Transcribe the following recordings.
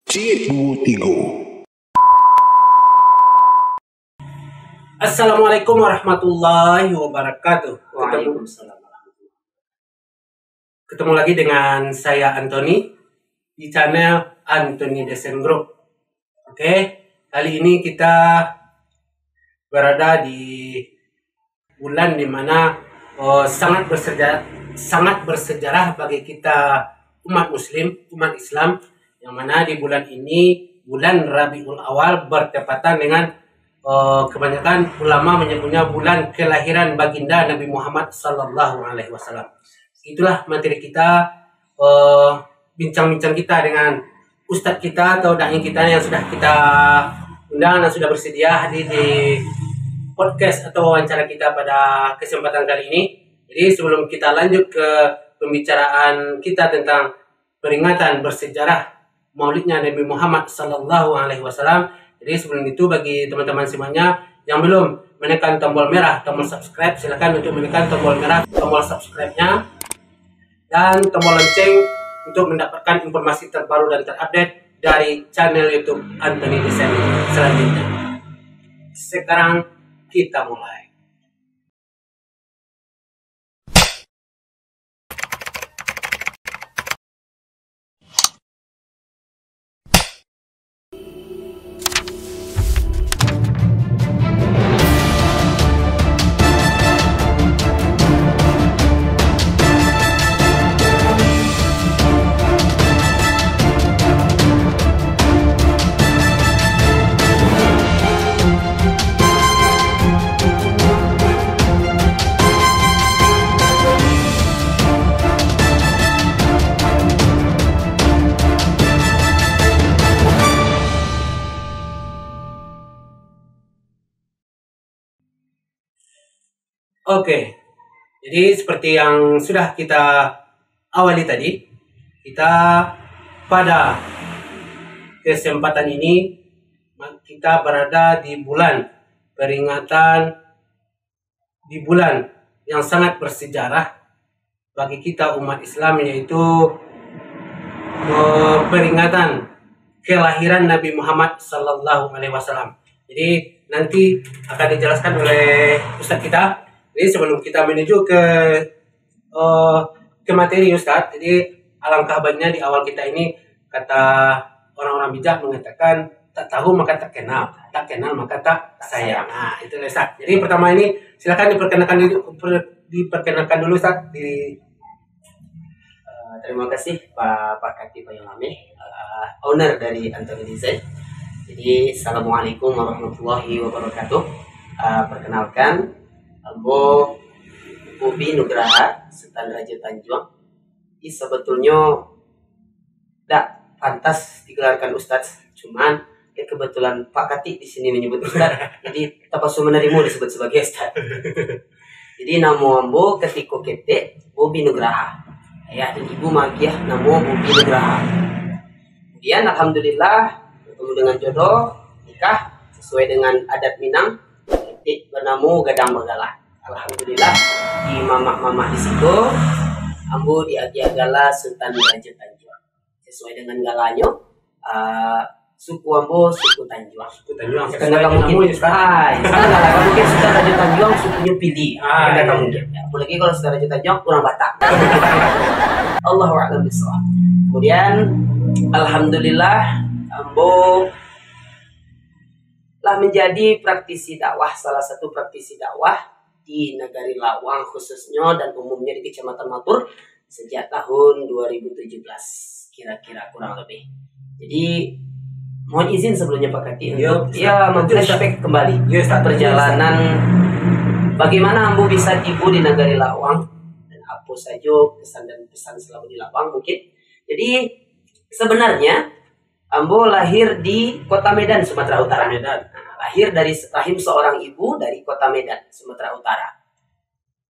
C23. Assalamualaikum warahmatullahi wabarakatuh. Waalaikumsalam. Ketemu lagi dengan saya Anthony di channel Anthony Desain Group. Oke, kali ini kita berada di bulan dimana sangat bersejarah bagi kita umat Muslim, umat Islam, yang mana di bulan ini, bulan Rabiul Awal, bertepatan dengan kebanyakan ulama menyebutnya bulan kelahiran baginda Nabi Muhammad Sallallahu Alaihi Wasallam. Itulah materi kita, bincang-bincang kita dengan ustadz kita atau dai kita yang sudah kita undang dan sudah bersedia hadir di podcast atau wawancara kita pada kesempatan kali ini. Jadi sebelum kita lanjut ke pembicaraan kita tentang peringatan bersejarah Maulidnya Nabi Muhammad Sallallahu Alaihi Wasallam. Jadi sebelum itu, bagi teman-teman semuanya yang belum menekan tombol merah, tombol subscribe, silakan untuk menekan tombol merah, tombol subscribe-nya, dan tombol lonceng untuk mendapatkan informasi terbaru dan terupdate dari channel YouTube Anthony Desain selanjutnya. Sekarang kita mulai. Oke, jadi seperti yang sudah kita awali tadi, kita pada kesempatan ini kita berada di bulan peringatan, di bulan yang sangat bersejarah bagi kita umat Islam, yaitu peringatan kelahiran Nabi Muhammad Sallallahu Alaihi Wasallam. Jadi nanti akan dijelaskan oleh ustadz kita. Jadi sebelum kita menuju ke materi Ustadz, jadi alangkah baiknya di awal kita ini, kata orang-orang bijak mengatakan, tak tahu maka tak kenal maka tak sayang. Nah, itu Ustadz. Jadi pertama ini silakan diperkenalkan dulu Ustadz. Terima kasih Pak Kati Payolame, owner dari Anthony Desain. Jadi assalamualaikum warahmatullahi wabarakatuh. Perkenalkan, Ambo Bobi Nugraha Sultan Raja Tanjung. Ini sebetulnya tidak pantas digelarkan Ustadz, cuman kebetulan Pak Kati di sini menyebut Ustadz, jadi terpaksa menerima disebut sebagai Ustadz. Jadi nama Ambo ketika kete Bobi Nugraha, ayah dan ibu Magiah nama Bobi Nugraha. Kemudian alhamdulillah bertemu dengan jodoh, nikah sesuai dengan adat Minang, bernama Gadang Bagala. Alhamdulillah di mama di situ Ambo di Agiagala Sultan Raja Tanjung. Sesuai dengan galanya, suku Ambo suku Tanjung. Karena mungkin mungkin Sultan Raja Tanjung sukunya pilih. Karena mungkin. Apalagi kalau Sultan Raja Tanjung kurang Batak. Allahu a'lam bishawab. Kemudian alhamdulillah Ambo telah menjadi praktisi dakwah, salah satu praktisi dakwah di Negari Lawang khususnya dan umumnya di Kecamatan Matur sejak tahun 2017 kira-kira kurang lebih. Jadi mohon izin sebelumnya Pak Kati untuk memflashback kembali perjalanan bagaimana Ambo bisa tiba di Negari Lawang dan apa saja kesan dan pesan selama di Lawang mungkin. Jadi sebenarnya Ambo lahir di Kota Medan, Sumatera Utara. Lahir dari rahim seorang ibu dari Kota Medan, Sumatera Utara.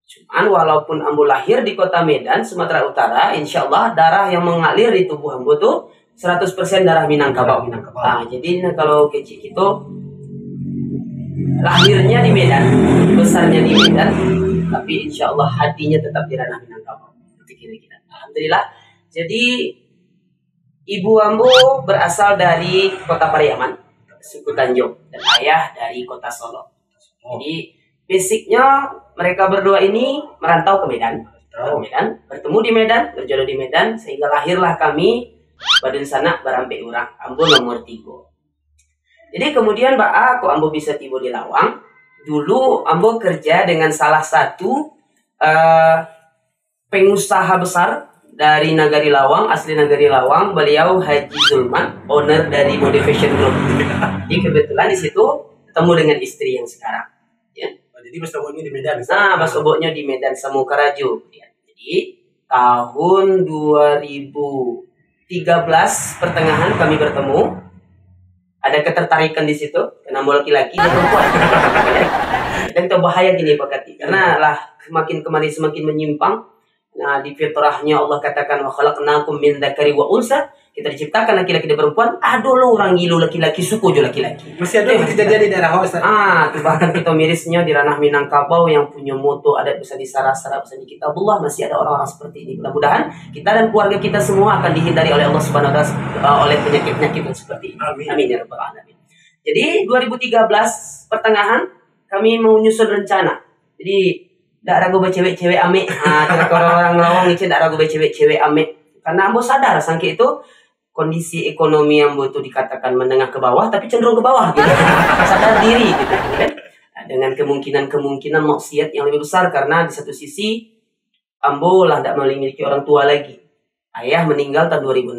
Cuman walaupun Ambo lahir di Kota Medan, Sumatera Utara, insya Allah darah yang mengalir di tubuh Ambo tuh 100% darah Minangkabau. Nah, jadi kalau kecil itu lahirnya di Medan, besarnya di Medan, tapi insya Allah hatinya tetap di ranah Minangkabau. Alhamdulillah. Jadi Ibu ambo berasal dari kota Pariaman, suku Tanjung, dan ayah dari kota Solo. Jadi basicnya mereka berdua ini merantau ke Medan, bertemu di Medan, berjodoh di Medan, sehingga lahirlah kami Badun Sanak Barampe Urang, ambo nomor 3. Jadi kemudian aku ambo bisa tiba di Lawang. Dulu ambo kerja dengan salah satu pengusaha besar dari Nagari Lawang, asli Nagari Lawang. Beliau Haji Zulman, owner dari Motivation Group. Jadi kebetulan di situ ketemu dengan istri yang sekarang. Ya. Jadi Basoboknya di Medan. Basoboknya di Medan Samukaraju. Ya. Jadi tahun 2013 pertengahan kami bertemu. Ada ketertarikan di situ karena mau laki-laki dan perempuan. Dan itu bahaya gini Pak Kati, karena lah semakin kemari semakin menyimpang. Nah, di fitrahnya Allah katakan wa khalaqnakum min dzakari wa unsa, kita diciptakan laki-laki dan perempuan. Aduh lo orang gilu laki-laki, suku jo laki-laki. Masih ada kejadian di daerah Hawas. Itu bahkan kita mirisnya di ranah Minangkabau yang punya moto adat bisa disarah-sarah bisa di kitabullah, masih ada orang-orang seperti ini. Mudah-mudahan kita dan keluarga kita semua akan dihindari oleh Allah Subhanahu wa taala oleh penyakit-penyakit yang seperti ini. Amin ya rabbal alamin. Jadi 2013 pertengahan kami menyusun rencana. Jadi tidak ragu cewek-cewek ame. Orang Lawang itu tidak ragu cewek-cewek ame. Karena ambo sadar sangke itu kondisi ekonomi yang butuh dikatakan menengah ke bawah, tapi cenderung ke bawah gitu. Sadar diri gitu kan. Dengan kemungkinan maksiat yang lebih besar, karena di satu sisi ambo lah tidak memiliki orang tua lagi. Ayah meninggal tahun 2006,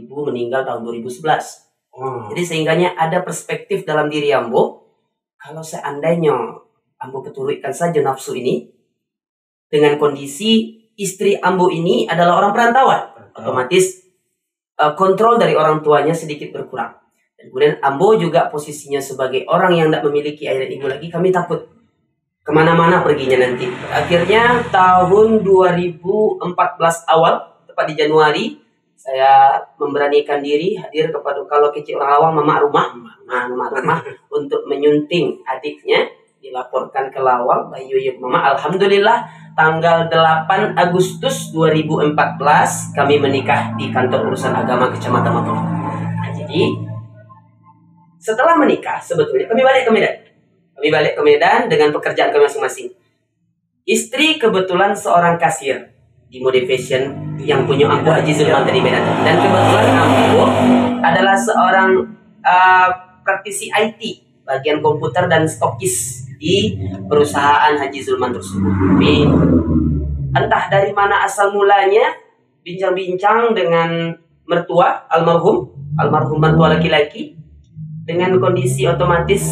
ibu meninggal tahun 2011. Jadi sehingganya ada perspektif dalam diri ambo, kalau seandainya ambo keturutkan saja nafsu ini, dengan kondisi istri ambo ini adalah orang perantauan, otomatis kontrol dari orang tuanya sedikit berkurang. Dan kemudian ambo juga posisinya sebagai orang yang tidak memiliki ayah dan ibu lagi, kami takut kemana-mana perginya nanti. Akhirnya tahun 2014 awal, tepat di Januari, saya memberanikan diri hadir kepada kalau kecil orang Lawang mama rumah untuk menyunting adiknya, dilaporkan ke Lawang Bayu mama. Alhamdulillah tanggal 8 Agustus 2014 kami menikah di kantor urusan agama Kecamatan Matong. Nah, jadi setelah menikah sebetulnya kami balik ke Medan dengan pekerjaan kami masing-masing. Istri kebetulan seorang kasir di Motivation yang punya Ambo Haji Zulman dari Medan, dan kebetulan Ambo adalah seorang praktisi IT bagian komputer dan stokis di perusahaan Haji Zulman tersebut. Tapi entah dari mana asal mulanya bincang-bincang dengan mertua almarhum mertua laki-laki, dengan kondisi otomatis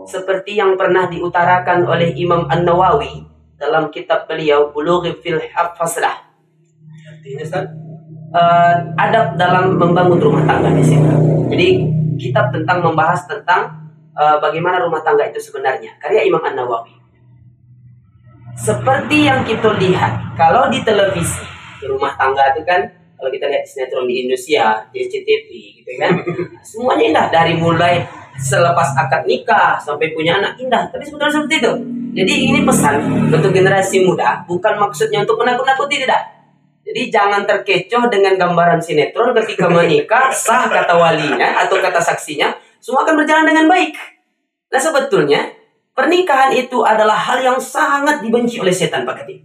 seperti yang pernah diutarakan oleh Imam An-Nawawi dalam kitab beliau Bulughul Hafazlah. Adab dalam membangun rumah tangga di situ. Jadi kitab tentang membahas tentang bagaimana rumah tangga itu sebenarnya, karya Imam An-Nawawi. Seperti yang kita lihat kalau di televisi, rumah tangga itu kan, kalau kita lihat sinetron di Indonesia, di SCTV gitu kan, semuanya indah dari mulai selepas akad nikah sampai punya anak indah. Tapi sebenarnya seperti itu. Jadi ini pesan untuk generasi muda, bukan maksudnya untuk menakut-nakuti, tidak. Jadi jangan terkecoh dengan gambaran sinetron ketika menikah, sah kata walinya atau kata saksinya, semua akan berjalan dengan baik. Nah sebetulnya pernikahan itu adalah hal yang sangat dibenci oleh setan, Pak Kati.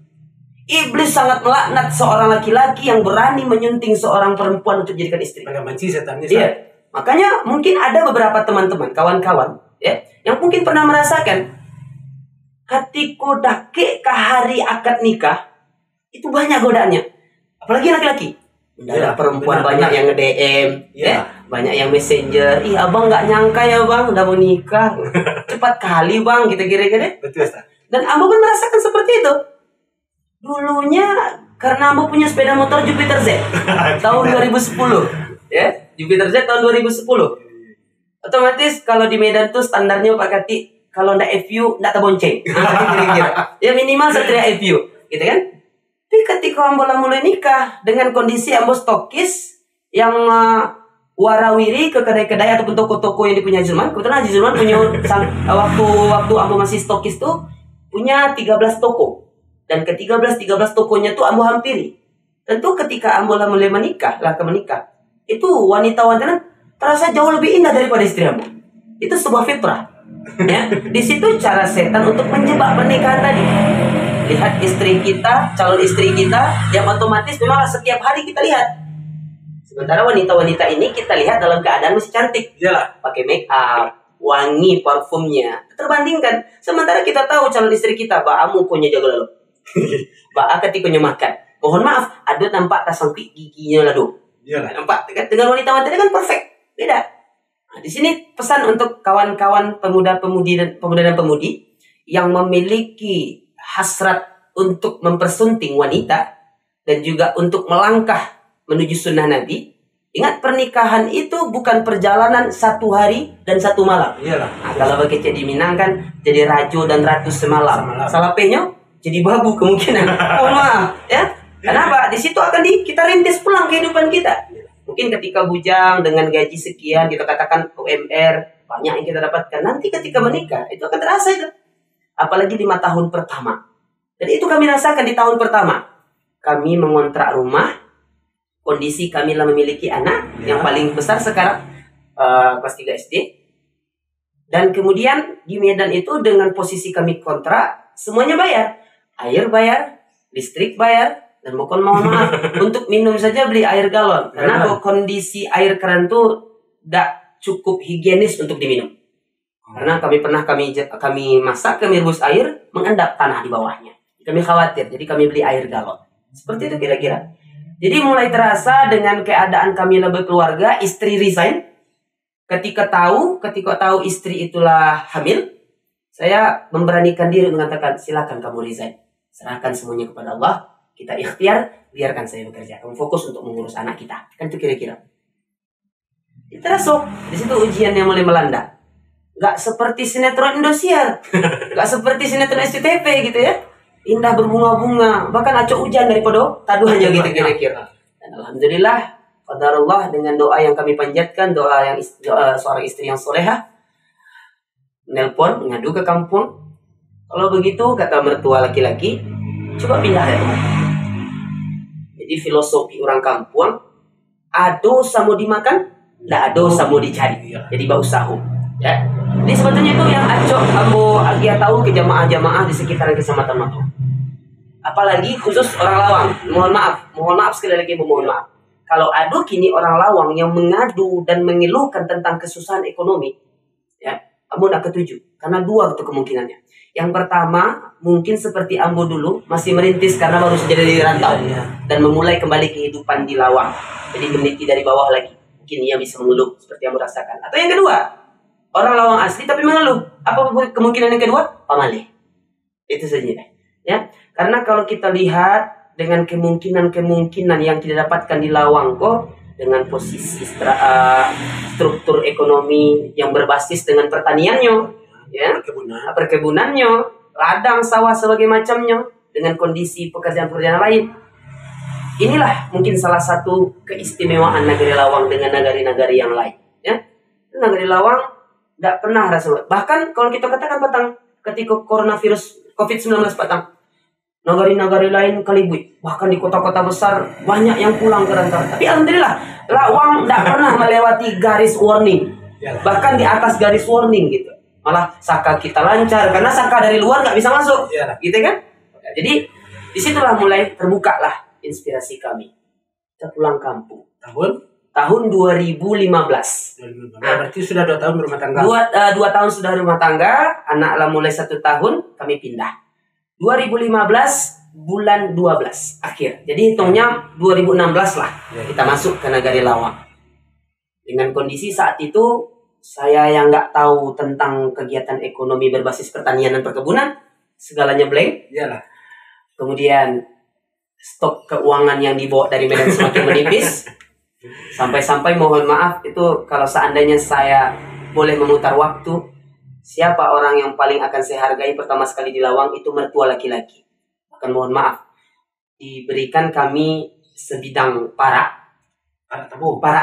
Iblis sangat melaknat seorang laki-laki yang berani menyunting seorang perempuan untuk dijadikan istri. Agak benci setannya. Iya. Makanya mungkin ada beberapa teman-teman, kawan-kawan, ya, yang mungkin pernah merasakan ketika dake ke hari akad nikah itu banyak godaannya, apalagi laki-laki. Mendadak perempuan banyak yang nge-DM, ya, banyak yang messenger. Ih abang nggak nyangka ya bang, udah mau nikah, cepat kali bang, kita kira-kira. Betul, Ustaz. Dan abang pun merasakan seperti itu. Dulunya karena abang punya sepeda motor Jupiter Z tahun 2010, ya, Jupiter Z tahun 2010. Otomatis kalau di Medan tuh standarnya Pak Kati, kalau ndak FU ndak terbonceng. Kira-kira. Ya minimal satria FU, gitu kan? Tapi ketika ambo mulai nikah dengan kondisi ambo stokis yang warawiri ke kedai-kedai ataupun toko-toko yang dipunya Haji Zulman. Kebetulan Haji Zulman punya waktu ambo masih stokis tuh punya 13 toko. Dan ke 13 tokonya tuh ambo hampiri. Tentu ketika ambo mulai menikah, itu wanita-wanita terasa jauh lebih indah daripada istri hamba. Itu sebuah fitrah. Ya, di situ cara setan untuk menjebak pernikahan tadi. Lihat istri kita, calon istri kita, yang otomatis memang setiap hari kita lihat. Sementara wanita-wanita ini kita lihat dalam keadaan masih cantik. Iyalah. Pakai make up, wangi parfumnya. Terbandingkan. Sementara kita tahu calon istri kita, baamu punya jaga lalu. Baa ketika makan. Mohon maaf, ada nampak tasangki giginya lalu. Iyalah. Nampak kan? Dengan wanita-wanita kan perfect. Beda. Nah, di sini pesan untuk kawan-kawan pemuda-pemudi dan pemudi yang memiliki hasrat untuk mempersunting wanita dan juga untuk melangkah menuju sunnah Nabi. Ingat, pernikahan itu bukan perjalanan 1 hari dan 1 malam. Iyalah. Nah, kalau bagi di Minang kan jadi rajo dan ratu semalam. Salah penyo jadi babu kemungkinan. Oh maaf, ya. Kenapa? Di situ akan kita rintis pulang kehidupan kita. Mungkin ketika bujang dengan gaji sekian, kita katakan UMR, banyak yang kita dapatkan. Nanti ketika menikah, itu akan terasa itu. Apalagi 5 tahun pertama. Dan itu kami rasakan di tahun pertama. Kami mengontrak rumah, kondisi kami lah memiliki anak, yang paling besar sekarang, kelas 3 SD. Dan kemudian di Medan itu dengan posisi kami kontrak, semuanya bayar. Air bayar, listrik bayar, dan mohon maaf, untuk minum saja beli air galon. Karena kondisi air keran itu tidak cukup higienis untuk diminum. Karena kami masak, kami rebus air, mengendap tanah di bawahnya. Kami khawatir, jadi kami beli air galon. Seperti itu kira-kira. Jadi mulai terasa dengan keadaan kami berkeluarga, istri resign. Ketika tahu istri itulah hamil, saya memberanikan diri mengatakan, silakan kamu resign. Serahkan semuanya kepada Allah. Kita ikhtiar, biarkan saya bekerja. Kamu fokus untuk mengurus anak kita. Kan itu kira-kira. Terasuk. Di situ ujian yang mulai melanda. Gak seperti sinetron Indosiar. Gak seperti sinetron SCTV gitu ya. Indah berbunga-bunga. Bahkan acok hujan daripada taduhannya gitu kira-kira. Dan alhamdulillah, qadarullah dengan doa yang kami panjatkan, doa seorang istri yang solehah, nelpon, mengadu ke kampung. Kalau begitu, kata mertua laki-laki, coba pindah ya rumah. Jadi filosofi orang kampung, ado samo dimakan, ndak ado samo dicari. Jadi bau sahu. Ya. Jadi sebetulnya itu yang acok ambo agia tahu ke jamaah-jamaah di sekitar kecamatan Mako. Apalagi khusus orang Lawang. Mohon maaf sekali lagi, mohon maaf. Kalau ada kini orang Lawang yang mengadu dan mengeluhkan tentang kesusahan ekonomi, ya, ambo nak ketujuh. Karena 2 itu kemungkinannya. Yang pertama, mungkin seperti ambo dulu, masih merintis karena baru saja dari rantau. Dan memulai kembali kehidupan di Lawang. Jadi meneliti dari bawah lagi. Mungkin ia bisa mengeluh seperti yang merasakan. Atau yang kedua, orang Lawang asli tapi mengeluh. Apa kemungkinan yang kedua? Pamalih. Itu saja. Ya. Karena kalau kita lihat dengan kemungkinan yang kita dapatkan di Lawang kok, dengan posisi struktur ekonomi yang berbasis dengan pertaniannya, ya, perkebunannya, ladang, sawah, sebagai macamnya, dengan kondisi pekerjaan-pekerjaan lain. Inilah mungkin salah satu keistimewaan Nagari Lawang dengan nagari-nagari yang lain. Ya, Nagari Lawang tidak pernah rasa. Bahkan kalau kita katakan petang, ketika coronavirus COVID-19 petang, nagari-nagari lain kalibut. Bahkan di kota-kota besar banyak yang pulang ke rantau. Tapi alhamdulillah, Lawang tidak pernah melewati garis warning. Bahkan di atas garis warning gitu. Malah saka kita lancar karena saka dari luar nggak bisa masuk, gitu kan? Jadi disitulah mulai terbuka lah inspirasi kami. Kita pulang kampung. Tahun 2015. Nah, berarti sudah 2 tahun berumah tangga. 2 tahun sudah rumah tangga, anak lah mulai 1 tahun, kami pindah. 2015 bulan 12 akhir. Jadi hitungnya 2016 lah kita masuk ke Nagari Lawang. Dengan kondisi saat itu saya yang nggak tahu tentang kegiatan ekonomi berbasis pertanian dan perkebunan, segalanya blank. Iyalah. Kemudian stok keuangan yang dibawa dari Medan semakin menipis. Sampai-sampai mohon maaf itu kalau seandainya saya boleh memutar waktu, siapa orang yang paling akan saya hargai pertama sekali di Lawang itu mertua laki-laki. Bahkan mohon maaf, diberikan kami sebidang parak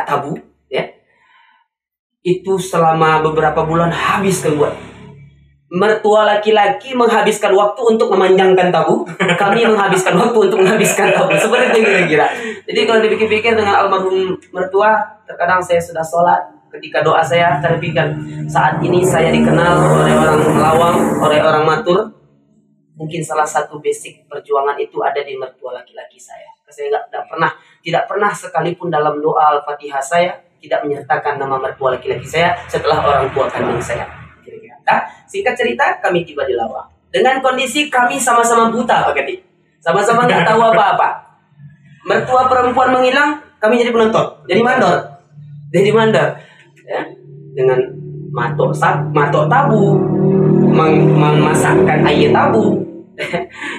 tabu, ya. Itu selama beberapa bulan habis keluar. mertua laki-laki menghabiskan waktu untuk memanjangkan tabu, kami menghabiskan waktu untuk menghabiskan tabu. Seperti itu kira-kira. Jadi kalau dipikir-pikir dengan almarhum mertua, terkadang saya sudah sholat, ketika doa saya terpikir, saat ini saya dikenal oleh orang Lawang, oleh orang Matur. Mungkin salah satu basic perjuangan itu ada di mertua laki-laki saya. Saya tidak pernah sekalipun dalam doa Al-Fatihah saya tidak menyertakan nama mertua laki-laki saya setelah orang tua kandung saya. Kira-kira. Nah, singkat cerita, kami tiba di Lawang dengan kondisi kami sama-sama buta, Pak Kati. Sama-sama nggak tahu apa-apa. Mertua perempuan menghilang, kami jadi penonton, jadi mandor, ya, dengan matok tabu, memasakkan air tabu,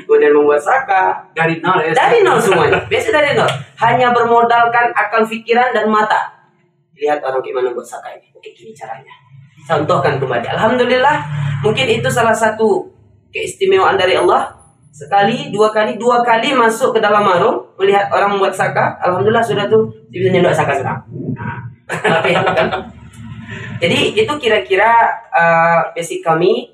kemudian membuat saka Dari nol ya. dari nol semuanya. Biasa dari nol. Hanya bermodalkan akal pikiran dan mata. Lihat orang gimana buat saka ini. Oke, gini caranya. Contohkan kembali. Alhamdulillah, mungkin itu salah satu keistimewaan dari Allah. Sekali, dua kali masuk ke dalam warung, melihat orang membuat saka. Alhamdulillah sudah tuh bisa nyendok saka sekarang. Tapi kan. Jadi itu kira-kira basic kami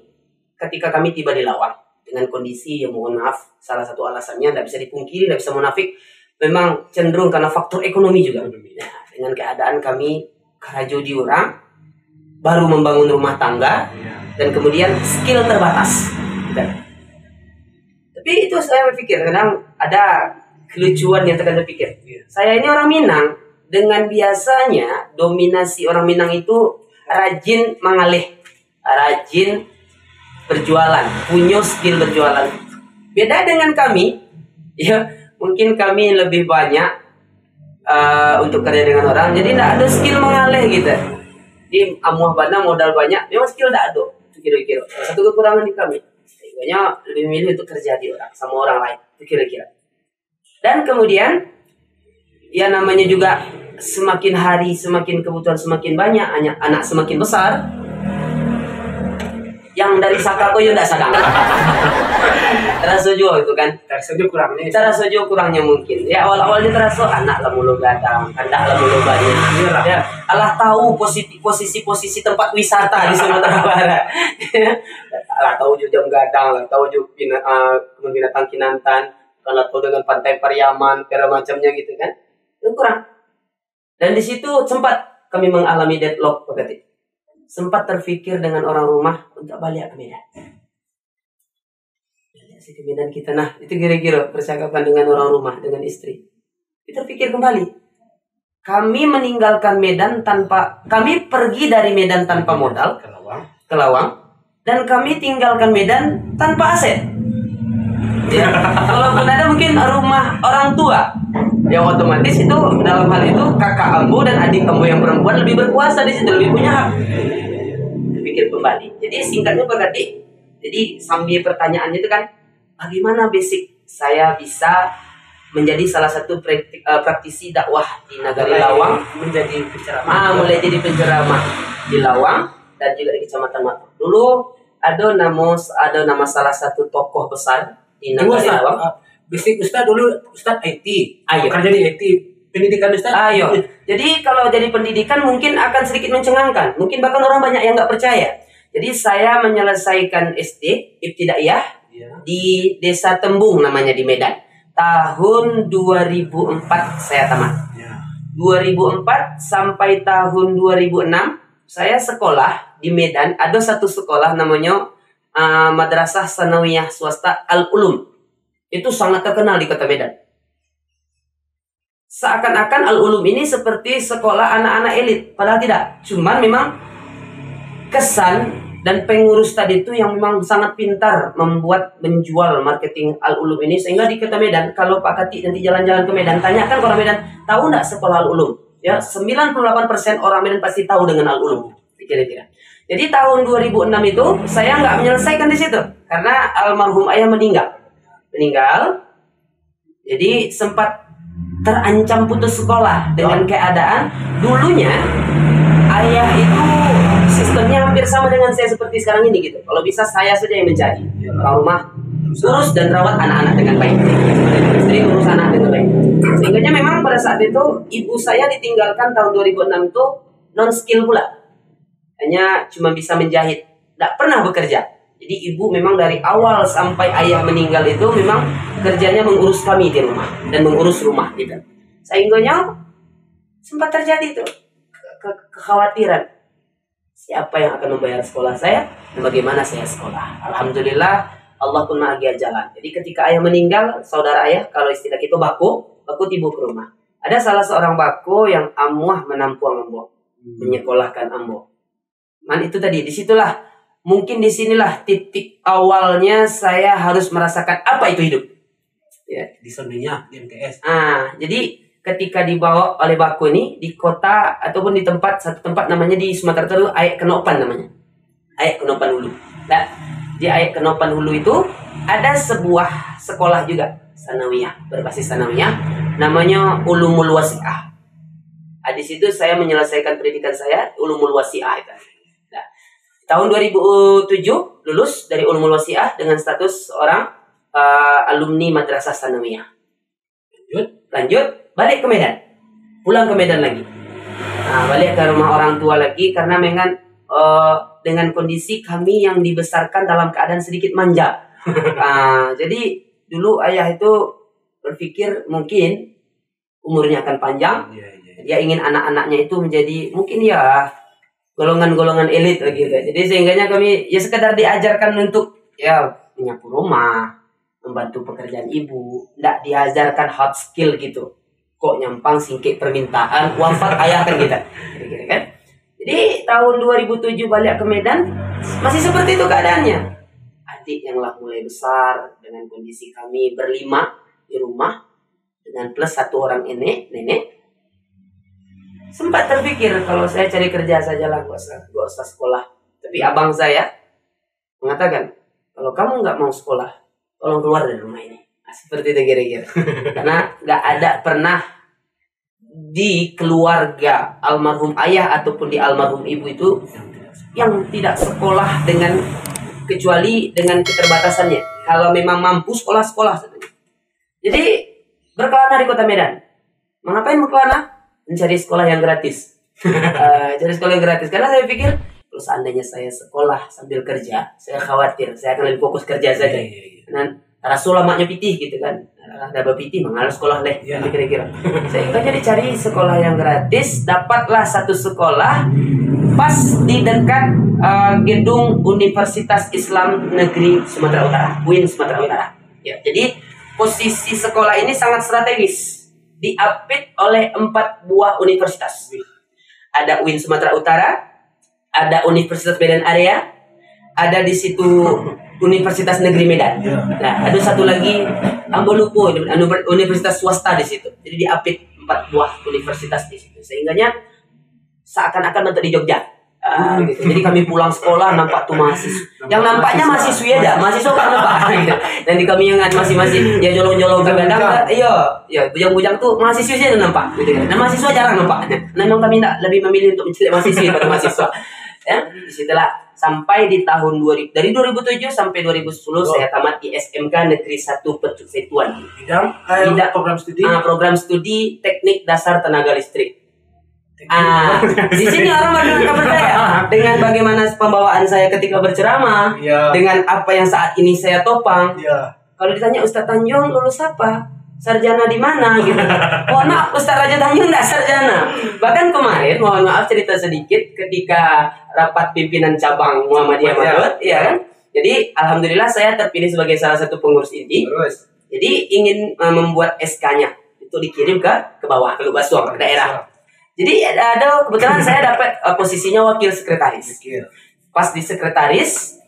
ketika kami tiba di Lawang. Dengan kondisi yang mohon maaf, salah satu alasannya tidak bisa dipungkiri, tidak bisa munafik, memang cenderung karena faktor ekonomi juga. Nah, dengan keadaan kami kerajo di orang, baru membangun rumah tangga, dan kemudian skill terbatas. Tapi itu saya berpikir, kadang ada kelucuan yang terkadang berpikir. Saya ini orang Minang, dengan biasanya dominasi orang Minang itu rajin mengalih, rajin berjualan, punya skill berjualan. Beda dengan kami, ya mungkin kami lebih banyak untuk kerja dengan orang, jadi tidak ada skill mengalih gitu. Di amuah bana modal banyak, memang skill tidak ada. Kira-kira satu kekurangan di kami. Sehingga lebih milih untuk kerja di orang sama orang lain, kira-kira. Dan kemudian, ya namanya juga semakin hari semakin kebutuhan semakin banyak, anak semakin besar. Yang dari saka ko yo ndak sadang. Terasa juga itu kan. Terasa juga kurangnya mungkin. Ya awal-awalnya terasa anak lah mulu gadang, kandak lah mulu banyak. Ya, Allah tahu posisi tempat wisata di Sumatera Barat. Allah tahu juga jam gadang, lah tahu juga kebun binatang Kinantan, kalau tahu dengan pantai Pariaman, segala macamnya gitu kan. Itu kurang. Dan di situ sempat kami mengalami deadlock berarti. Sempat terfikir dengan orang rumah untuk balik ke Medan. Si ke Medan kita, nah itu kira-kira percakapan dengan orang rumah, dengan istri. Kita pikir kembali. Kami meninggalkan Medan kami pergi dari Medan tanpa modal ke Lawang, dan kami tinggalkan Medan tanpa aset. Ya, kalaupun ada mungkin rumah orang tua, yang otomatis itu dalam hal itu kakak ambo dan adik ambo yang perempuan lebih berkuasa di situ, lebih punya hak. Pikir kembali. Jadi singkatnya berarti, jadi sambil pertanyaannya itu kan, bagaimana basic saya bisa menjadi salah satu praktisi dakwah di Nagari Lawang, menjadi penceramah. Mulai jadi penceramah di Lawang dan juga di Kecamatan Matuk. Dulu ada nama salah satu tokoh besar di Nagari Lawang. Basic Ustaz dulu Ustaz IT. Ayo. Kerja di IT. Pendidikan Ustaz. Ayo. Jadi kalau jadi pendidikan mungkin akan sedikit mencengangkan. Mungkin bahkan orang banyak yang nggak percaya. Jadi saya menyelesaikan SD Ibtidaiyah di Desa Tembung namanya di Medan. Tahun 2004 saya tamat. 2004 sampai tahun 2006 saya sekolah di Medan. Ada satu sekolah namanya Madrasah Sanawiyah Swasta Al-Ulum. Itu sangat terkenal di kota Medan. Seakan-akan Al-Ulum ini seperti sekolah anak-anak elit. Padahal tidak. Cuman memang kesan dan pengurus tadi itu yang memang sangat pintar menjual marketing Al-Ulum ini. Sehingga di kota Medan, kalau Pak Kati nanti jalan-jalan ke Medan, tanyakan ke orang Medan, tahu nggak sekolah Al-Ulum? Ya, 98% orang Medan pasti tahu dengan Al-Ulum. Kira-kira. Jadi tahun 2006 itu saya nggak menyelesaikan di situ. Karena almarhum ayah meninggal. Jadi sempat terancam putus sekolah dengan keadaan dulunya ayah itu sistemnya hampir sama dengan saya seperti sekarang ini gitu. Kalau bisa saya saja yang menjadi orang rumah, urus dan rawat anak-anak dengan baik, istri urus anak dengan baik. Sehingga memang pada saat itu ibu saya ditinggalkan tahun 2006 itu non skill pula, hanya cuma bisa menjahit, tidak pernah bekerja. Jadi ibu memang dari awal sampai ayah meninggal itu memang kerjanya mengurus kami di rumah dan mengurus rumah gitu. Sehingganya sempat terjadi itu kekhawatiran siapa yang akan membayar sekolah saya dan bagaimana saya sekolah. Alhamdulillah Allah pun maha jalan. Jadi ketika ayah meninggal, saudara ayah kalau istilah kita baku tiba ke rumah. Ada salah seorang bako yang amuah menampuang ambo, menyekolahkan ambo. Man itu tadi, disitulah mungkin disinilah titik awalnya saya harus merasakan apa itu hidup. Ya. Di sonanya di MTS. Jadi ketika dibawa oleh bako ini di kota ataupun di satu tempat namanya di Sumatera Utara, Ayak Kenopan namanya. Ayak Kenopan Hulu. Nah, di Ayak Kenopan Hulu itu ada sebuah sekolah juga sanawiyah, berbasis sanawiyah, namanya Ulumul Wasi'ah. Di situ saya menyelesaikan pendidikan saya Ulumul Wasi'ah itu. Nah, tahun 2007 lulus dari Ulumul Wasi'ah dengan status seorang alumni madrasah sanawiyah. Lanjut balik ke Medan, pulang ke Medan lagi. Balik ke rumah orang tua lagi karena dengan kondisi kami yang dibesarkan dalam keadaan sedikit manja. Jadi dulu ayah itu berpikir mungkin umurnya akan panjang. Dia ingin anak-anaknya itu menjadi mungkin ya golongan-golongan elit gitu. Jadi sehingganya kami ya sekedar diajarkan untuk ya menyapu rumah, membantu pekerjaan ibu, tidak diajarkan hard skill gitu. Kok nyampang singkik permintaan, wafat ayah kan kita. Kira-kira kan. Jadi tahun 2007 balik ke Medan masih seperti itu keadaannya. Adik yang lah mulai besar dengan kondisi kami berlima di rumah dengan plus satu orang nenek. Sempat terpikir kalau saya cari kerja sajalah, gak usah sekolah. Tapi abang saya mengatakan kalau kamu nggak mau sekolah, tolong keluar dari rumah ini. Seperti itu kira-kira. Karena nggak ada pernah di keluarga almarhum ayah ataupun di almarhum ibu itu yang tidak sekolah dengan kecuali dengan keterbatasannya. Kalau memang mampu sekolah. Jadi berkelana di kota Medan. Mengapain berkelana? Mencari sekolah yang gratis. Cari sekolah yang gratis. Karena saya pikir kalau seandainya saya sekolah sambil kerja, saya khawatir saya akan lebih fokus kerja saja. Dan Rasul maknya pitih gitu kan. Ada pitih mengalir sekolah leh kira-kira. Sehingga jadi cari sekolah yang gratis, dapatlah satu sekolah pas di dekat gedung Universitas Islam Negeri Sumatera Utara, UIN Sumatera Utara. Ya, jadi posisi sekolah ini sangat strategis. Diapit oleh 4 buah universitas. Ada UIN Sumatera Utara, ada Universitas Medan Area, ada di situ Universitas Negeri Medan. Nah, ada satu lagi ambo lupa universitas swasta di situ. Jadi diapit 4 buah universitas di situ. Sehingganya seakan-akan bentuk di Jogja. Gitu. Jadi kami pulang sekolah nampak tuh mahasiswa. Yang nampaknya mahasiswa ada, mahasiswa kan nampak gitu. Dan di kami yang masih ya jolong-jolong kadang iya, bujang-bujang tuh mahasiswanya nampak gitu kan. Nah, mahasiswa jarang nampak. Nah, memang kami lebih memilih untuk mencari mahasiswa daripada mahasiswa. Ya, disitulah sampai di tahun 2000, dari 2007 sampai 2010 saya tamat di SMK Negeri 1 Petuan. Bidang program studi Teknik Dasar Tenaga Listrik. Di sini orang akan percaya dengan bagaimana pembawaan saya ketika berceramah, dengan apa yang saat ini saya topang. Kalau ditanya Ustadz Tanjung lulus apa? Sarjana di mana gitu. Mohon maaf Ustadz Raja Tanjung enggak sarjana. Bahkan kemarin mohon maaf cerita sedikit ketika rapat pimpinan cabang Muhammadiyah Madot, ya kan? Jadi alhamdulillah saya terpilih sebagai salah satu pengurus inti. Jadi ingin membuat SK-nya itu dikirim ke bawah, ke Lubasuang, ke daerah. Jadi ada kebetulan saya dapat posisinya wakil sekretaris. Pas di sekretaris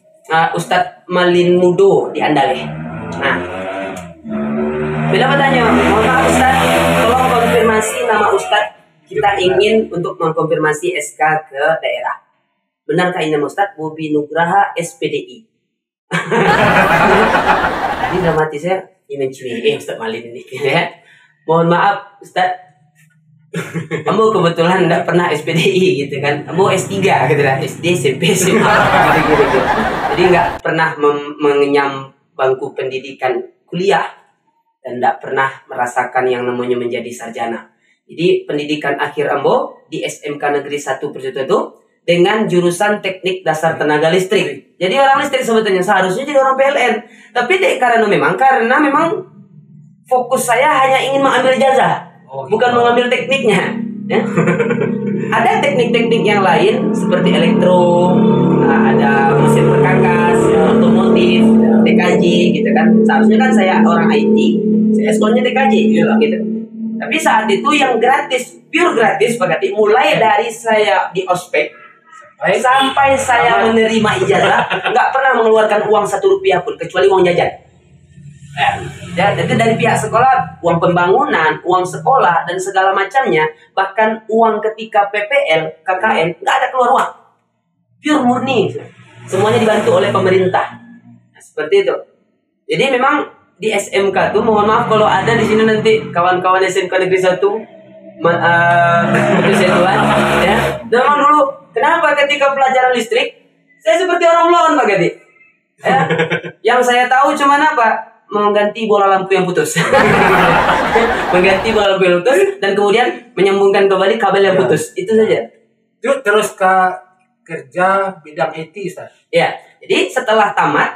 Ustadz Malin Mudo di Andaleh. Nah, bila bertanya, mohon maaf Ustadz, tolong konfirmasi nama Ustadz. Kita ingin untuk mengkonfirmasi SK ke daerah. Benarkah ini nama Ustadz? Bobi Nugraha SPDI. Ini dramatisnya ini mencuri Ustadz Malin ini. Ya. Mohon maaf Ustadz. Kamu kebetulan enggak pernah SPDI gitu kan. Kamu S3 gitu lah, SD, SMP, SMA gitu. Jadi enggak pernah mengenyam bangku pendidikan kuliah dan enggak pernah merasakan yang namanya menjadi sarjana. Jadi pendidikan akhir ambo di SMK Negeri 1 Perjuto itu dengan jurusan teknik dasar tenaga listrik. Jadi orang listrik sebetulnya seharusnya jadi orang PLN. Tapi karena memang fokus saya hanya ingin mengambil jasa, bukan mengambil tekniknya. Ya. Ada teknik-teknik yang lain seperti elektro, ada mesin perkakas, otomotif, TKJ gitu kan. Seharusnya kan saya orang IT, saya sekolahnya TKJ gitu. Tapi saat itu yang gratis, pure gratis Pak Kati, mulai dari saya di ospek sampai saya menerima ijazah, nggak pernah mengeluarkan uang 1 rupiah pun kecuali uang jajan. Ya, itu dari pihak sekolah, uang pembangunan, uang sekolah dan segala macamnya, bahkan uang ketika PPL, KKN, nggak ada keluar uang, pure murni, semuanya dibantu oleh pemerintah. Nah, seperti itu. Jadi memang di SMK tuh, mohon maaf kalau ada di sini nanti kawan-kawan SMK Negeri 1 ya. Memang dulu kenapa ketika pelajaran listrik saya seperti orang loan Pak Gadi. Ya. Yang saya tahu cuma apa? Mengganti bola lampu yang putus. Mengganti bola lampu yang putus dan kemudian menyambungkan kembali kabel yang putus. Itu saja. Terus ke kerja bidang IT, Ustaz. Ya. Jadi setelah tamat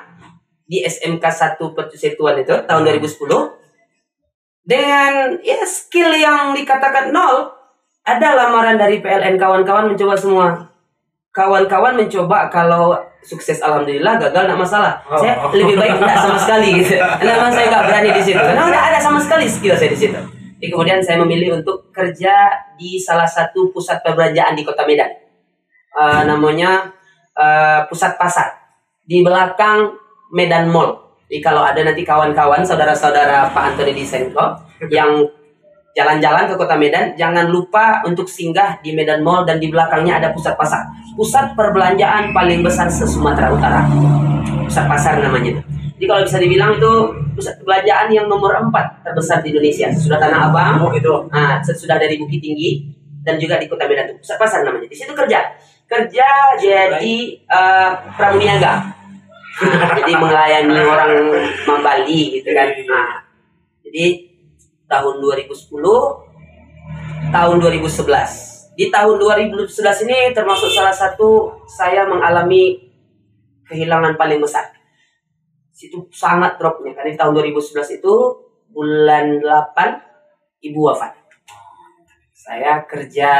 di SMK 1 Pertusituan itu tahun 2010 dengan ya skill yang dikatakan nol, ada lamaran dari PLN, kawan-kawan mencoba semua. Kawan-kawan mencoba, kalau sukses alhamdulillah, gagal enggak masalah. Saya lebih baik enggak sama sekali gitu. Karena saya enggak berani di situ. Karena enggak ada sama sekali skill saya di situ. Jadi kemudian saya memilih untuk kerja di salah satu pusat perbelanjaan di Kota Medan. Namanya Pusat Pasar. Di belakang Medan Mall. Jadi kalau ada nanti kawan-kawan, saudara-saudara Pak Antoni Disenko yang jalan-jalan ke Kota Medan, jangan lupa untuk singgah di Medan Mall dan di belakangnya ada Pusat Pasar. Pusat perbelanjaan paling besar se-Sumatera Utara. Pusat Pasar namanya. Jadi kalau bisa dibilang itu pusat perbelanjaan yang nomor 4 terbesar di Indonesia. Sudah Tanah Abang, sudah dari Bukit Tinggi dan juga di Kota Medan itu Pusat Pasar namanya. Di situ kerja jadi pramuniaga. Jadi melayani orang Mambali gitu kan. Jadi tahun 2010, tahun 2011. Di tahun 2011 ini termasuk salah satu saya mengalami kehilangan paling besar. Situ sangat dropnya. Karena di tahun 2011 itu bulan 8 ibu wafat. Saya kerja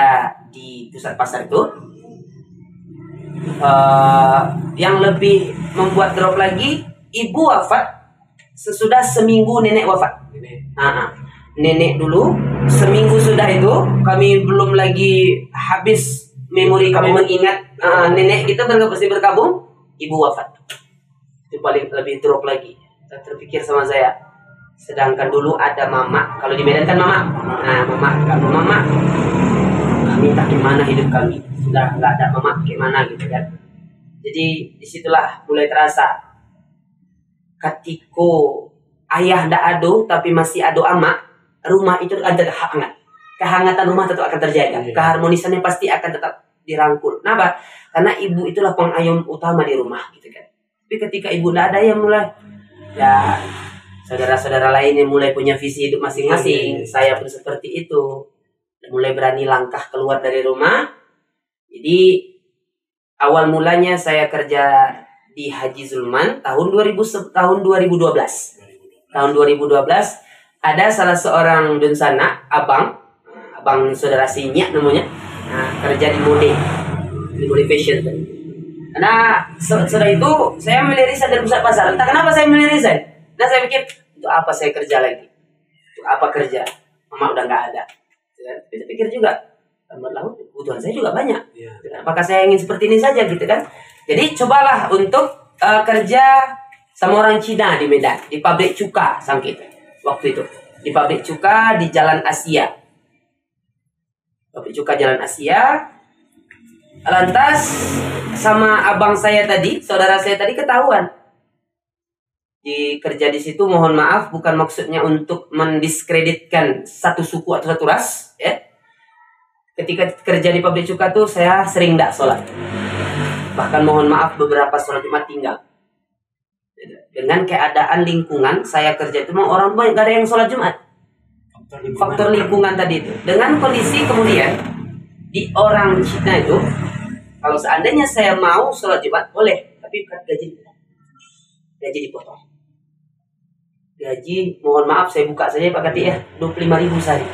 di Pusat Pasar itu. Yang lebih membuat drop lagi, ibu wafat sesudah seminggu nenek wafat. Nenek dulu seminggu sudah itu kami belum lagi habis memori kami mengingat nenek kita masih berkabung, ibu wafat. Itu paling lebih drop lagi. Saya terpikir sama saya, sedangkan dulu ada mama, kalau di Medan kan mama. Mama kami tak gimana hidup kami, sudah nggak ada mama gimana gitu kan. Jadi disitulah mulai terasa ketika ayah ndak ado tapi masih ado ama, rumah itu akan tetap hangat. Kehangatan rumah tetap akan terjaga. Keharmonisannya pasti akan tetap dirangkul. Kenapa? Karena ibu itulah pengayom utama di rumah gitu kan. Tapi ketika ibu ndak ada, yang mulai ya saudara-saudara lain yang mulai punya visi hidup masing-masing. Saya pun seperti itu. Mulai berani langkah keluar dari rumah. Jadi awal mulanya saya kerja di Haji Zulman tahun 2012. Tahun 2012 ada salah seorang dunsana, abang saudara Sinyak namanya, kerja di mode fashion. Karena setelah itu saya memilih resign dari Pusat Pasar. Entah kenapa saya memilih resign. Nah saya pikir, untuk apa saya kerja lagi? Untuk apa kerja? Mama udah nggak ada. Tapi saya pikir juga, lambat laun kebutuhan saya juga banyak. Apakah saya ingin seperti ini saja gitu kan? Jadi cobalah untuk kerja sama orang Cina di Medan, di pabrik cuka sangkit waktu itu, di pabrik cuka di Jalan Asia. Pabrik cuka Jalan Asia. Lantas sama abang saya tadi, saudara saya tadi ketahuan. Kerja di situ, mohon maaf, bukan maksudnya untuk mendiskreditkan satu suku atau satu ras, ya. Ketika kerja di pabrik cuka tuh saya sering tidak sholat. Bahkan mohon maaf beberapa sholat Jumat tinggal. Dengan keadaan lingkungan saya kerja itu, memang orang banyak gak ada yang sholat Jumat. Faktor lingkungan tadi itu. Dengan kondisi kemudian di orang Cina itu Kalau seandainya saya mau sholat Jumat boleh, tapi gaji dipotong. Gaji, mohon maaf saya buka saja Pak Kati ya, 25.000 sehari.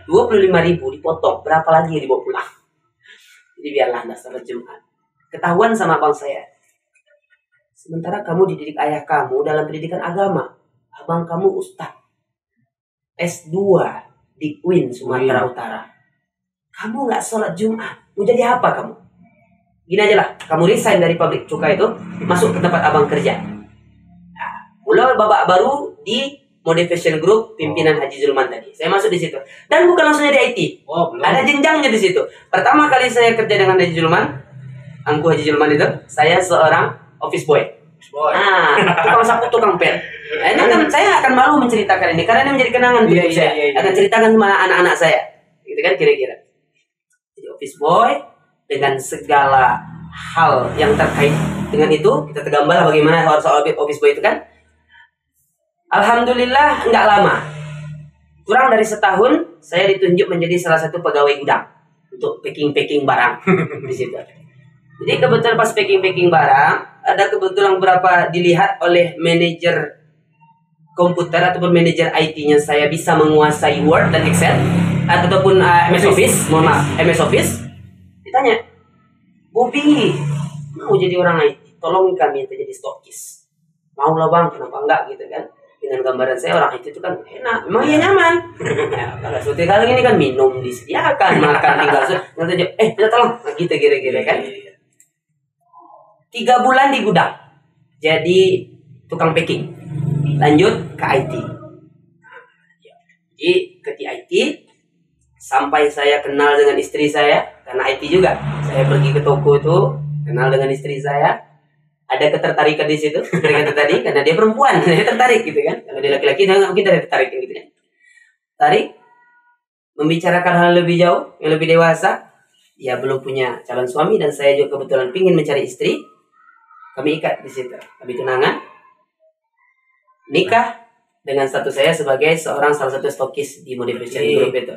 25.000 dipotong, berapa lagi yang dibawa pulang? Jadi biarlah Anda sholat Jumat. Ketahuan sama abang saya. Sementara kamu dididik ayah kamu dalam pendidikan agama. Abang kamu ustaz. S2 di UIN Sumatera Utara. Kamu nggak sholat Jumat, mau jadi apa kamu? Gini aja lah, kamu resign dari pabrik cukai itu, masuk ke tempat abang kerja. Nah, mulai babak baru di Motivation Group pimpinan Haji Zulman tadi. Saya masuk di situ. Dan bukan langsung jadi IT. Ada jenjangnya di situ. Pertama kali saya kerja dengan Haji Zulman, Angku Haji Zulman itu, saya seorang office boy. Nah, tukang sapu, tukang pel. Nah, ini kan saya akan malu menceritakan ini karena ini menjadi kenangan untuk saya. Akan ceritakan sama anak-anak saya. Gitu kan kira-kira. Jadi office boy dengan segala hal yang terkait dengan itu, kita tergambar bagaimana soal office boy itu kan. Alhamdulillah nggak lama, kurang dari setahun saya ditunjuk menjadi salah satu pegawai gudang untuk packing barang di situ. Jadi kebetulan pas packing barang, ada kebetulan beberapa dilihat oleh manajer komputer ataupun manajer IT-nya, saya bisa menguasai Word dan Excel ataupun MS Office, mohon maaf, MS Office. Ditanya, Bobby, mau jadi orang IT, tolong kami untuk jadi stokis. Mau lah bang, kenapa enggak gitu kan? Dengan gambaran saya orang itu kan enak, memang iya nyaman. Ya, kalau seperti kali ini kan minum disediakan, makan tinggal nanti minta tolong, nah, gitu kira-kira kan. 3 bulan di gudang, jadi tukang packing, lanjut ke IT. Jadi ke IT sampai saya kenal dengan istri saya karena IT juga. Saya pergi ke toko itu, kenal dengan istri saya. Ada ketertarikan di situ, ketertarikan tadi karena dia perempuan, saya tertarik gitu kan. Kalau dia laki-laki, dia mungkin tertarik gitu kan. Tarik, membicarakan hal lebih jauh, yang lebih dewasa. Ya belum punya calon suami dan saya juga kebetulan pingin mencari istri. Kami ikat di situ, kami tunangan, nikah dengan status saya sebagai salah satu stokis di Motivation Group itu.